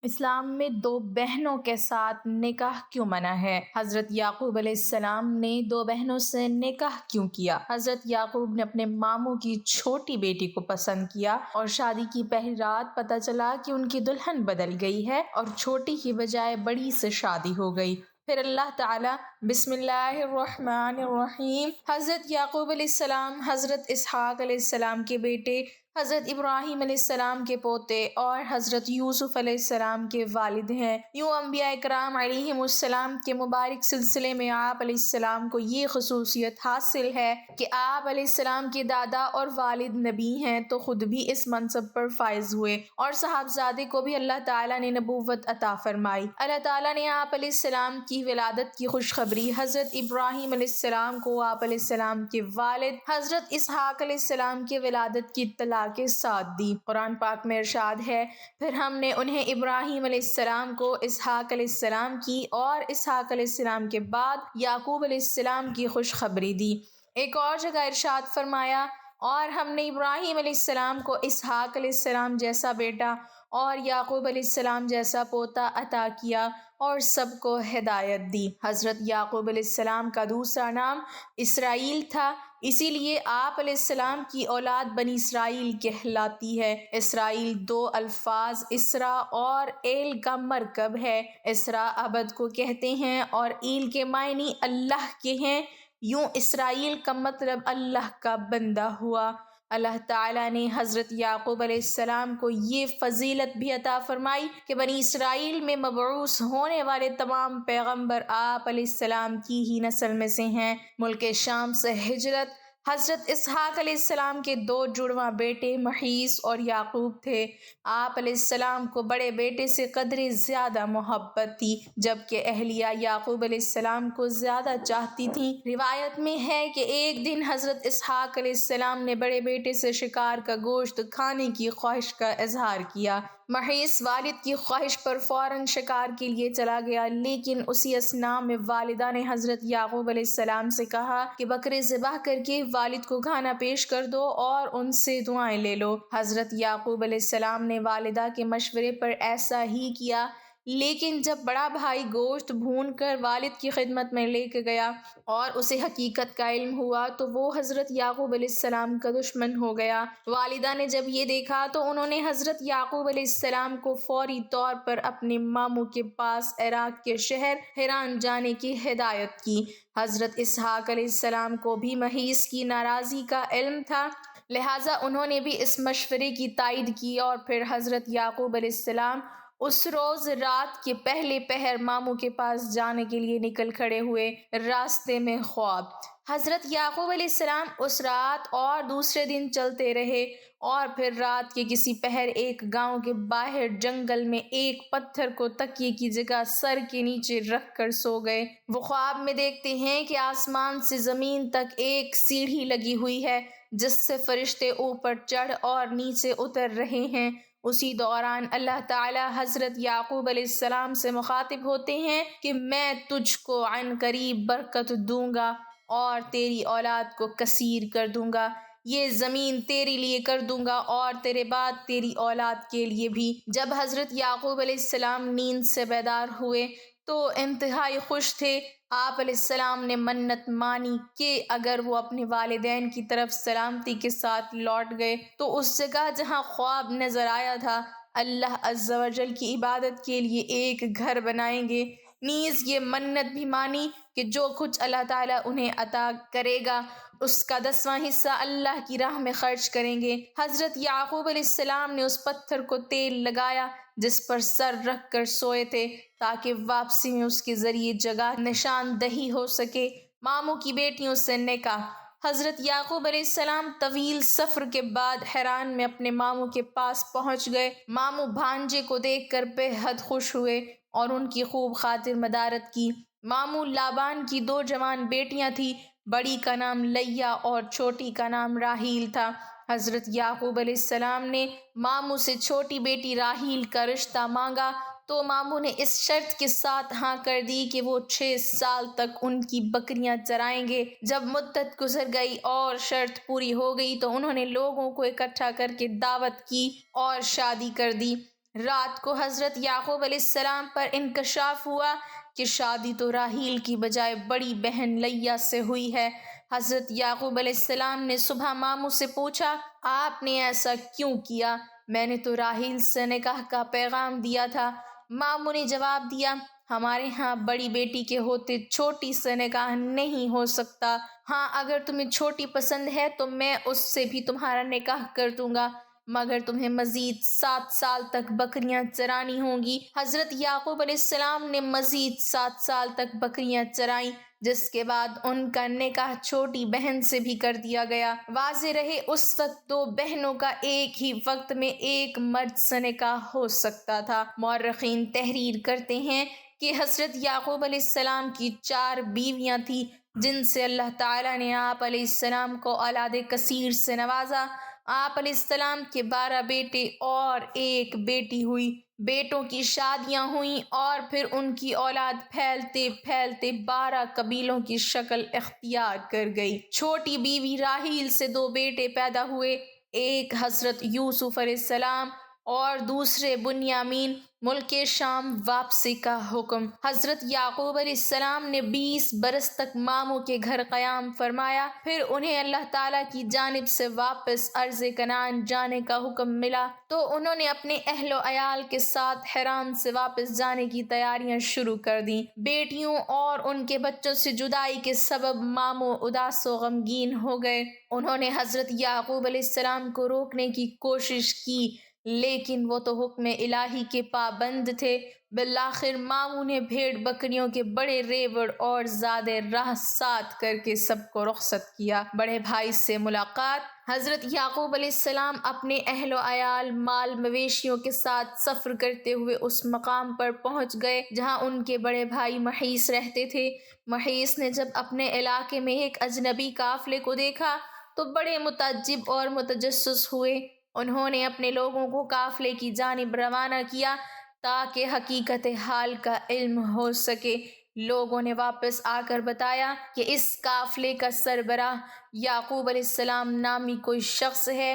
اسلام میں دو بہنوں کے ساتھ نکاح کیوں منع ہے؟ حضرت یعقوب علیہ السلام نے دو بہنوں سے نکاح کیوں کیا؟ حضرت یعقوب نے اپنے ماموں کی چھوٹی بیٹی کو پسند کیا اور شادی کی پہلی رات پتہ چلا کہ ان کی دلہن بدل گئی ہے اور چھوٹی کی بجائے بڑی سے شادی ہو گئی۔ پھر اللہ تعالیٰ بسم اللہ الرحمن الرحیم حضرت یعقوب علیہ السلام حضرت اسحاق علیہ السلام کے بیٹے، حضرت ابراہیم علیہ السلام کے پوتے اور حضرت یوسف علیہ السلام کے والد ہیں۔ یوں انبیاء کرام علیہم السلام کے مبارک سلسلے میں آپ علیہ السلام کو یہ خصوصیت حاصل ہے کہ آپ علیہ السلام کے دادا اور والد نبی ہیں، تو خود بھی اس منصب پر فائز ہوئے اور صاحبزادے کو بھی اللہ تعالیٰ نے نبوت عطا فرمائی۔ اللہ تعالیٰ نے آپ علیہ السلام کی ولادت کی خوشخبری حضرت ابراہیم علیہ السلام کو آپ علیہ السلام کے والد حضرت اسحاق علیہ السلام کی ولادت کی اطلاع کے ساتھ دی۔ قرآن پاک میں ارشاد ہے، پھر ہم نے انہیں ابراہیم علیہ السلام کو اسحاق علیہ السلام کی اور اسحاق علیہ السلام کے بعد یعقوب علیہ السلام کی خوشخبری دی۔ ایک اور جگہ ارشاد فرمایا، اور ہم نے ابراہیم علیہ السلام کو اسحاق علیہ السلام جیسا بیٹا اور یعقوب علیہ السلام جیسا پوتا عطا کیا اور سب کو ہدایت دی۔ حضرت یعقوب علیہ السلام کا دوسرا نام اسرائیل تھا، اسی لیے آپ علیہ السلام کی اولاد بنی اسرائیل کہلاتی ہے۔ اسرائیل دو الفاظ اسرا اور ایل کا مرکب ہے۔ اسرا عبد کو کہتے ہیں اور ایل کے معنی اللہ کے ہیں، یوں اسرائیل کا مطلب اللہ کا بندہ ہوا۔ اللہ تعالیٰ نے حضرت یعقوب علیہ السلام کو یہ فضیلت بھی عطا فرمائی کہ بنی اسرائیل میں مبعوث ہونے والے تمام پیغمبر آپ علیہ السلام کی ہی نسل میں سے ہیں۔ ملک شام سے ہجرت حضرت اسحاق علیہ السلام کے دو جڑواں بیٹے محیص اور یعقوب تھے۔ آپ علیہ السلام کو بڑے بیٹے سے قدرے زیادہ محبت تھی، جبکہ اہلیہ یعقوب علیہ السلام کو زیادہ چاہتی تھیں۔ روایت میں ہے کہ ایک دن حضرت اسحاق علیہ السلام نے بڑے بیٹے سے شکار کا گوشت کھانے کی خواہش کا اظہار کیا۔ محیص والد کی خواہش پر فوراً شکار کے لیے چلا گیا، لیکن اسی اثناء میں والدہ نے حضرت یعقوب علیہ السلام سے کہا کہ بکرے ذبح کر کے والد کو کھانا پیش کر دو اور ان سے دعائیں لے لو۔ حضرت یعقوب علیہ السلام نے والدہ کے مشورے پر ایسا ہی کیا، لیکن جب بڑا بھائی گوشت بھون کر والد کی خدمت میں لے کے گیا اور اسے حقیقت کا علم ہوا تو وہ حضرت یعقوب علیہ السلام کا دشمن ہو گیا۔ والدہ نے جب یہ دیکھا تو انہوں نے حضرت یعقوب علیہ السلام کو فوری طور پر اپنے ماموں کے پاس عراق کے شہر حران جانے کی ہدایت کی۔ حضرت اسحاق علیہ السلام کو بھی محیص کی ناراضی کا علم تھا، لہٰذا انہوں نے بھی اس مشورے کی تائید کی اور پھر حضرت یعقوب علیہ السلام اس روز رات کے پہلے پہر ماموں کے پاس جانے کے لیے نکل کھڑے ہوئے۔ راستے میں خواب حضرت یعقوب علیہ السلام اس رات اور دوسرے دن چلتے رہے اور پھر رات کے کسی پہر ایک گاؤں کے باہر جنگل میں ایک پتھر کو تکیے کی جگہ سر کے نیچے رکھ کر سو گئے۔ وہ خواب میں دیکھتے ہیں کہ آسمان سے زمین تک ایک سیڑھی لگی ہوئی ہے جس سے فرشتے اوپر چڑھ اور نیچے اتر رہے ہیں۔ اسی دوران اللہ تعالی حضرت یعقوب علیہ السلام سے مخاطب ہوتے ہیں کہ میں تجھ کو عن قریب برکت دوں گا اور تیری اولاد کو کثیر کر دوں گا، یہ زمین تیرے لیے کر دوں گا اور تیرے بعد تیری اولاد کے لیے بھی۔ جب حضرت یعقوب علیہ السلام نیند سے بیدار ہوئے تو انتہائی خوش تھے۔ آپ علیہ السلام نے منت مانی کہ اگر وہ اپنے والدین کی طرف سلامتی کے ساتھ لوٹ گئے تو اس جگہ جہاں خواب نظر آیا تھا اللہ عز و جل کی عبادت کے لیے ایک گھر بنائیں گے۔ نیز یہ منت بھی مانی کہ جو کچھ اللہ تعالیٰ انہیں عطا کرے گا اس کا 10واں حصہ اللہ کی راہ میں خرچ کریں گے۔ حضرت یعقوب علیہ السلام نے اس پتھر کو تیل لگایا جس پر سر رکھ کر سوئے تھے تاکہ واپسی میں اس کے ذریعے جگہ نشاندہی ہو سکے۔ ماموں کی بیٹیوں سے نکاح حضرت یعقوب علیہ السلام طویل سفر کے بعد حران میں اپنے ماموں کے پاس پہنچ گئے۔ ماموں بھانجے کو دیکھ کر بے حد خوش ہوئے اور ان کی خوب خاطر مدارت کی۔ ماموں لابان کی دو جوان بیٹیاں تھیں، بڑی کا نام لیا اور چھوٹی کا نام راحیل تھا۔ حضرت یعقوب علیہ السلام نے ماموں سے چھوٹی بیٹی راحیل کا رشتہ مانگا تو ماموں نے اس شرط کے ساتھ ہاں کر دی کہ وہ 6 سال تک ان کی بکریاں چرائیں گے۔ جب مدت گزر گئی اور شرط پوری ہو گئی تو انہوں نے لوگوں کو اکٹھا کر کے دعوت کی اور شادی کر دی۔ رات کو حضرت یعقوب علیہ السلام پر انکشاف ہوا کہ شادی تو راحیل کی بجائے بڑی بہن لیا سے ہوئی ہے۔ حضرت یعقوب علیہ السلام نے صبح ماموں سے پوچھا، آپ نے ایسا کیوں کیا؟ میں نے تو راحیل سے نکاح کا پیغام دیا تھا۔ ماموں نے جواب دیا، ہمارے ہاں بڑی بیٹی کے ہوتے چھوٹی سے نکاح نہیں ہو سکتا۔ ہاں، اگر تمہیں چھوٹی پسند ہے تو میں اس سے بھی تمہارا نکاح کر دوں گا، مگر تمہیں مزید 7 سال تک بکریاں چرانی ہوں گی۔ حضرت یعقوب علیہ السلام نے مزید 7 سال تک بکریاں چرائیں، جس کے بعد ان کا نکاح چھوٹی بہن سے بھی کر دیا گیا۔ واضح رہے اس وقت 2 بہنوں کا ایک ہی وقت میں ایک مرد سے نکاح ہو سکتا تھا۔ مورخین تحریر کرتے ہیں کہ حضرت یعقوب علیہ السلام کی 4 بیویاں تھیں، جن سے اللہ تعالیٰ نے آپ علیہ السلام کو اولاد کثیر سے نوازا۔ آپ علیہ السلام کے 12 بیٹے اور 1 بیٹی ہوئی۔ بیٹوں کی شادیاں ہوئیں اور پھر ان کی اولاد پھیلتے پھیلتے 12 قبیلوں کی شکل اختیار کر گئی۔ چھوٹی بیوی راحیل سے 2 بیٹے پیدا ہوئے، ایک حضرت یوسف علیہ السلام اور دوسرے بنیامین۔ ملک شام واپسی کا حکم۔ حضرت یعقوب علیہ السلام نے 20 برس تک ماموں کے گھر قیام فرمایا، پھر انہیں اللہ تعالیٰ کی جانب سے واپس ارض کنعان جانے کا حکم ملا تو انہوں نے اپنے اہل و عیال کے ساتھ حران سے واپس جانے کی تیاریاں شروع کر دیں۔ بیٹیوں اور ان کے بچوں سے جدائی کے سبب ماموں اداس و غمگین ہو گئے۔ انہوں نے حضرت یعقوب علیہ السلام کو روکنے کی کوشش کی، لیکن وہ تو حکم الہی کے پابند تھے۔ بالآخر ماموں نے بھیڑ بکریوں کے بڑے ریوڑ اور زیادہ راہ سات کر کے سب کو رخصت کیا۔ بڑے بھائی سے ملاقات۔ حضرت یعقوب علیہ السلام اپنے اہل و عیال، مال مویشیوں کے ساتھ سفر کرتے ہوئے اس مقام پر پہنچ گئے جہاں ان کے بڑے بھائی محیص رہتے تھے۔ محیص نے جب اپنے علاقے میں ایک اجنبی قافلے کو دیکھا تو بڑے متعجب اور متجسس ہوئے۔ انہوں نے اپنے لوگوں کو قافلے کی جانب روانہ کیا تاکہ حقیقت حال کا علم ہو سکے۔ لوگوں نے واپس آ کر بتایا کہ اس قافلے کا سربراہ یعقوب علیہ السلام نامی کوئی شخص ہے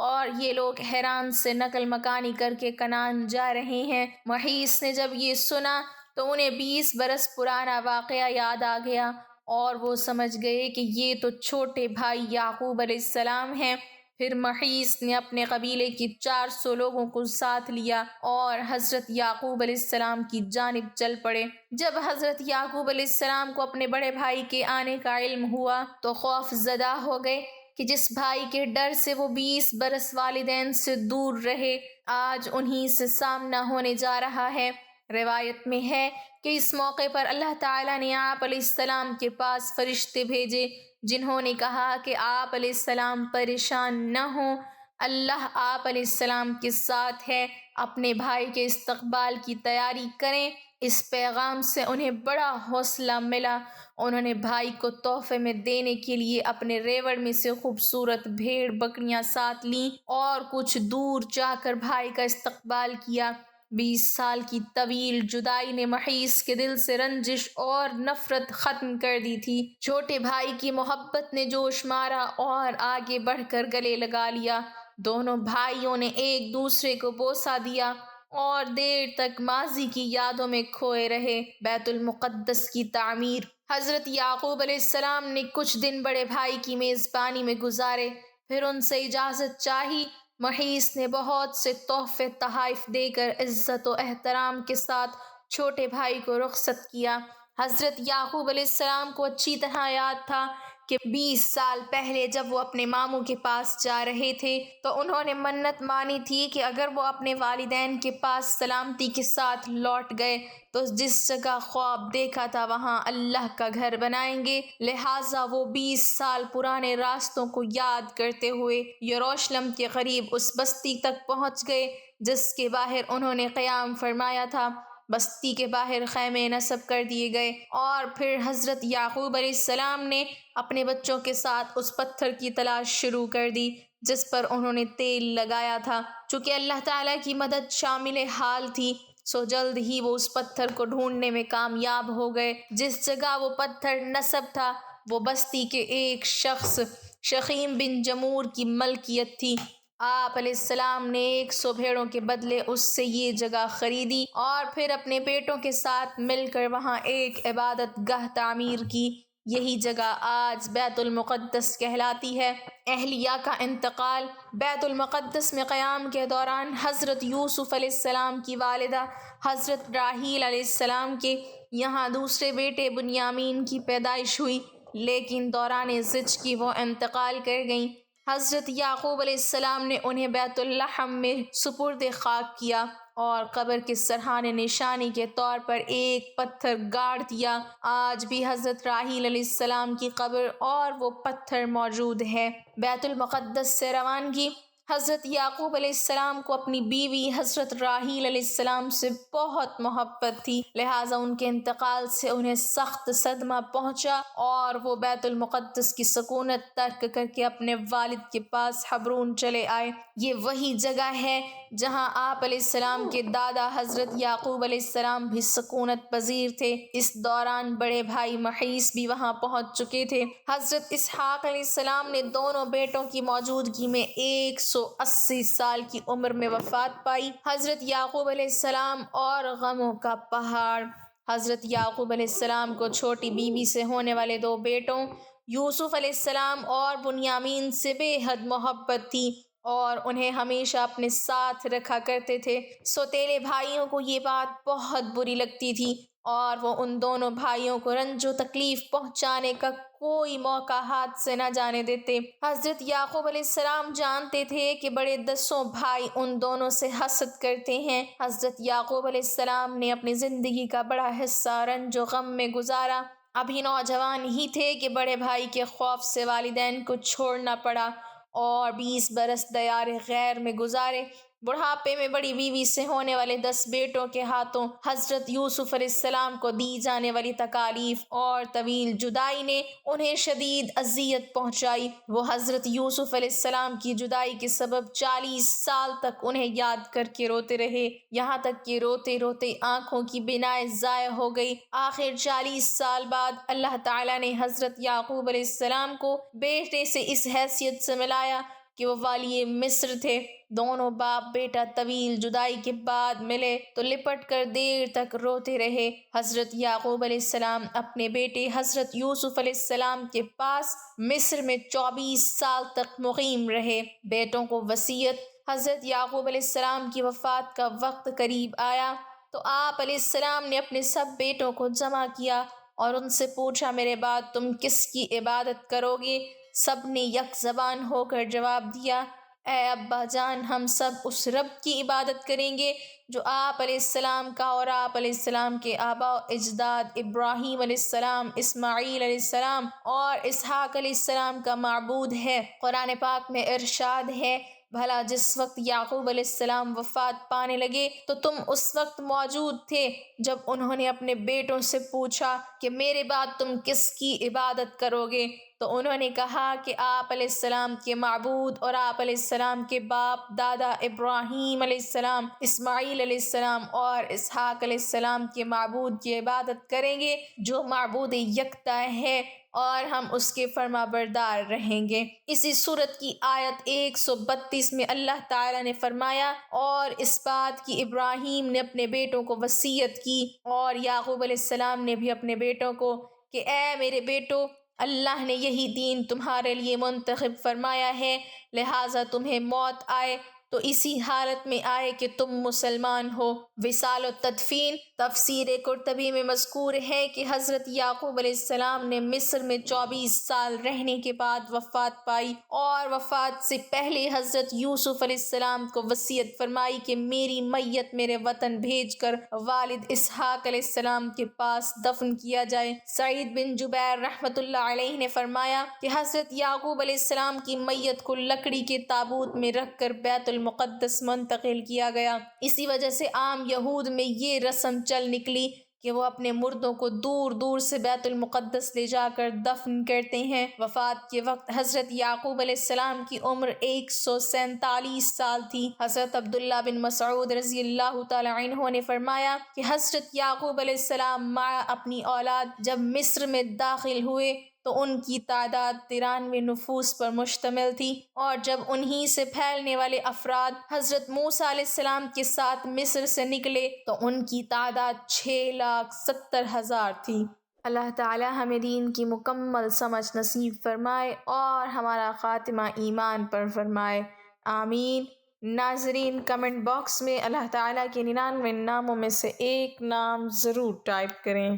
اور یہ لوگ حران سے نقل مکانی کر کے کنعان جا رہے ہیں۔ محیص نے جب یہ سنا تو انہیں 20 برس پرانا واقعہ یاد آ گیا اور وہ سمجھ گئے کہ یہ تو چھوٹے بھائی یعقوب علیہ السلام ہیں۔ پھر محیص نے اپنے قبیلے کی 400 لوگوں کو ساتھ لیا اور حضرت یعقوب علیہ السلام کی جانب چل پڑے۔ جب حضرت یعقوب علیہ السلام کو اپنے بڑے بھائی کے آنے کا علم ہوا تو خوف زدہ ہو گئے کہ جس بھائی کے ڈر سے وہ 20 برس والدین سے دور رہے، آج انہی سے سامنا ہونے جا رہا ہے۔ روایت میں ہے کہ اس موقع پر اللہ تعالیٰ نے آپ علیہ السلام کے پاس فرشتے بھیجے جنہوں نے کہا کہ آپ علیہ السلام پریشان نہ ہوں، اللہ آپ علیہ السلام کے ساتھ ہے، اپنے بھائی کے استقبال کی تیاری کریں۔ اس پیغام سے انہیں بڑا حوصلہ ملا۔ انہوں نے بھائی کو تحفے میں دینے کے لیے اپنے ریوڑ میں سے خوبصورت بھیڑ بکریاں ساتھ لیں اور کچھ دور جا کر بھائی کا استقبال کیا۔ 20 سال کی طویل جدائی نے محیص کے دل سے رنجش اور نفرت ختم کر دی تھی۔ چھوٹے بھائی کی محبت نے جوش مارا اور آگے بڑھ کر گلے لگا لیا۔ دونوں بھائیوں نے ایک دوسرے کو بوسہ دیا اور دیر تک ماضی کی یادوں میں کھوئے رہے۔ بیت المقدس کی تعمیر۔ حضرت یعقوب علیہ السلام نے کچھ دن بڑے بھائی کی میزبانی میں گزارے، پھر ان سے اجازت چاہی۔ محیص نے بہت سے تحفے تحائف دے کر عزت و احترام کے ساتھ چھوٹے بھائی کو رخصت کیا۔ حضرت یعقوب علیہ السلام کو اچھی طرح یاد تھا کہ 20 سال پہلے جب وہ اپنے ماموں کے پاس جا رہے تھے تو انہوں نے منت مانی تھی کہ اگر وہ اپنے والدین کے پاس سلامتی کے ساتھ لوٹ گئے تو جس جگہ خواب دیکھا تھا وہاں اللہ کا گھر بنائیں گے۔ لہٰذا وہ 20 سال پرانے راستوں کو یاد کرتے ہوئے یروشلم کے قریب اس بستی تک پہنچ گئے جس کے باہر انہوں نے قیام فرمایا تھا۔ بستی کے باہر خیمے نصب کر دیے گئے اور پھر حضرت یعقوب علیہ السلام نے اپنے بچوں کے ساتھ اس پتھر کی تلاش شروع کر دی جس پر انہوں نے تیل لگایا تھا۔ چونکہ اللہ تعالیٰ کی مدد شامل حال تھی سو جلد ہی وہ اس پتھر کو ڈھونڈنے میں کامیاب ہو گئے۔ جس جگہ وہ پتھر نصب تھا وہ بستی کے ایک شخص شخیم بن جمور کی ملکیت تھی۔ آپ علیہ السلام نے 100 بھیڑوں کے بدلے اس سے یہ جگہ خریدی اور پھر اپنے بیٹوں کے ساتھ مل کر وہاں ایک عبادت گاہ تعمیر کی۔ یہی جگہ آج بیت المقدس کہلاتی ہے۔ اہلیہ کا انتقال۔ بیت المقدس میں قیام کے دوران حضرت یوسف علیہ السلام کی والدہ حضرت راحیل علیہ السلام کے یہاں دوسرے بیٹے بنیامین کی پیدائش ہوئی، لیکن دوران زچ کی وہ انتقال کر گئیں۔ حضرت یعقوب علیہ السلام نے انہیں بیت اللحم میں سپرد خاک کیا اور قبر کے سرحانے نشانی کے طور پر ایک پتھر گاڑ دیا۔ آج بھی حضرت راحیل علیہ السلام کی قبر اور وہ پتھر موجود ہے۔ بیت المقدس سے روانگی۔ حضرت یعقوب علیہ السلام کو اپنی بیوی حضرت راحیل علیہ السلام سے بہت محبت تھی، لہٰذا ان کے انتقال سے انہیں سخت صدمہ پہنچا اور وہ بیت المقدس کی سکونت ترک کر کے اپنے والد کے پاس حبرون چلے آئے۔ یہ وہی جگہ ہے جہاں آپ علیہ السلام کے دادا حضرت یعقوب علیہ السلام بھی سکونت پذیر تھے۔ اس دوران بڑے بھائی محیص بھی وہاں پہنچ چکے تھے۔ حضرت اسحاق علیہ السلام نے دونوں بیٹوں کی موجودگی میں 180 سال کی عمر میں وفات پائی۔ حضرت یعقوب علیہ السلام اور غموں کا پہاڑ۔ حضرت یعقوب علیہ السلام کو چھوٹی بیوی سے ہونے والے 2 بیٹوں یوسف علیہ السلام اور بنیامین سے بے حد محبت تھی اور انہیں ہمیشہ اپنے ساتھ رکھا کرتے تھے۔ سوتیلے بھائیوں کو یہ بات بہت بری لگتی تھی اور وہ ان دونوں بھائیوں کو رنج و تکلیف پہنچانے کا کوئی موقع ہاتھ سے نہ جانے دیتے۔ حضرت یعقوب علیہ السلام جانتے تھے کہ بڑے 10 بھائی ان دونوں سے حسد کرتے ہیں۔ حضرت یعقوب علیہ السلام نے اپنی زندگی کا بڑا حصہ رنج و غم میں گزارا۔ ابھی نوجوان ہی تھے کہ بڑے بھائی کے خوف سے والدین کو چھوڑنا پڑا اور 20 برس دیار غیر میں گزارے۔ بڑھاپے میں بڑی بیوی سے ہونے والے 10 بیٹوں کے ہاتھوں حضرت یوسف علیہ السلام کو دی جانے والی تکالیف اور طویل جدائی نے انہیں شدید اذیت پہنچائی۔ وہ حضرت یوسف علیہ السلام کی جدائی کے سبب 40 سال تک انہیں یاد کر کے روتے رہے، یہاں تک کہ روتے روتے آنکھوں کی بینائی ضائع ہو گئی۔ آخر 40 سال بعد اللہ تعالیٰ نے حضرت یعقوب علیہ السلام کو بیٹے سے اس حیثیت سے ملایا کہ وہ والی مصر تھے۔ دونوں باپ بیٹا طویل جدائی کے بعد ملے تو لپٹ کر دیر تک روتے رہے۔ حضرت یعقوب علیہ السلام اپنے بیٹے حضرت یوسف علیہ السلام کے پاس مصر میں 24 سال تک مقیم رہے۔ بیٹوں کو وصیت۔ حضرت یعقوب علیہ السلام کی وفات کا وقت قریب آیا تو آپ علیہ السلام نے اپنے سب بیٹوں کو جمع کیا اور ان سے پوچھا، میرے بعد تم کس کی عبادت کرو گے؟ سب نے یک زبان ہو کر جواب دیا، اے ابا جان، ہم سب اس رب کی عبادت کریں گے جو آپ علیہ السلام کا اور آپ علیہ السلام کے آباء و اجداد ابراہیم علیہ السلام، اسماعیل علیہ السلام اور اسحاق علیہ السلام کا معبود ہے۔ قرآن پاک میں ارشاد ہے، بھلا جس وقت یعقوب علیہ السلام وفات پانے لگے تو تم اس وقت موجود تھے جب انہوں نے اپنے بیٹوں سے پوچھا کہ میرے بعد تم کس کی عبادت کرو گے؟ تو انہوں نے کہا کہ آپ علیہ السلام کے معبود اور آپ علیہ السلام کے باپ دادا ابراہیم علیہ السلام، اسماعیل علیہ السلام اور اسحاق علیہ السلام کے معبود کی عبادت کریں گے جو معبود یکتا ہے، اور ہم اس کے فرما بردار رہیں گے۔ اسی سورت کی آیت 132 میں اللہ تعالیٰ نے فرمایا، اور اس بات کی ابراہیم نے اپنے بیٹوں کو وصیت کی اور یعقوب علیہ السلام نے بھی اپنے بیٹوں کو کہ اے میرے بیٹو، اللہ نے یہی دین تمہارے لیے منتخب فرمایا ہے، لہٰذا تمہیں موت آئے تو اسی حالت میں آئے کہ تم مسلمان ہو۔ وصال و تدفین۔ تفسیر قرطبی میں مذکور ہے کہ حضرت یعقوب علیہ السلام نے مصر میں 24 سال رہنے کے بعد وفات پائی اور وفات سے پہلے حضرت یوسف علیہ السلام کو وصیت فرمائی کہ میری میت میرے وطن بھیج کر والد اسحاق علیہ السلام کے پاس دفن کیا جائے۔ سعید بن جبیر رحمۃ اللہ علیہ نے فرمایا کہ حضرت یعقوب علیہ السلام کی میت کو لکڑی کے تابوت میں رکھ کر بیت المقدس منتقل کیا گیا۔ اسی وجہ سے عام یہود میں یہ رسم چل نکلی کہ وہ اپنے مردوں کو دور دور سے بیت المقدس لے جا کر دفن کرتے ہیں۔ وفات کے وقت حضرت یعقوب علیہ السلام کی عمر 147 سال تھی۔ حضرت عبداللہ بن مسعود رضی اللہ تعالی عنہ نے فرمایا کہ حضرت یعقوب علیہ السلام مع اپنی اولاد جب مصر میں داخل ہوئے تو ان کی تعداد 93 نفوس پر مشتمل تھی، اور جب انہی سے پھیلنے والے افراد حضرت موسیٰ علیہ السلام کے ساتھ مصر سے نکلے تو ان کی تعداد 6,70,000 تھی۔ اللہ تعالی ہمیں دین کی مکمل سمجھ نصیب فرمائے اور ہمارا خاتمہ ایمان پر فرمائے، آمین۔ ناظرین، کمنٹ باکس میں اللہ تعالیٰ کے 99 ناموں میں سے ایک نام ضرور ٹائپ کریں۔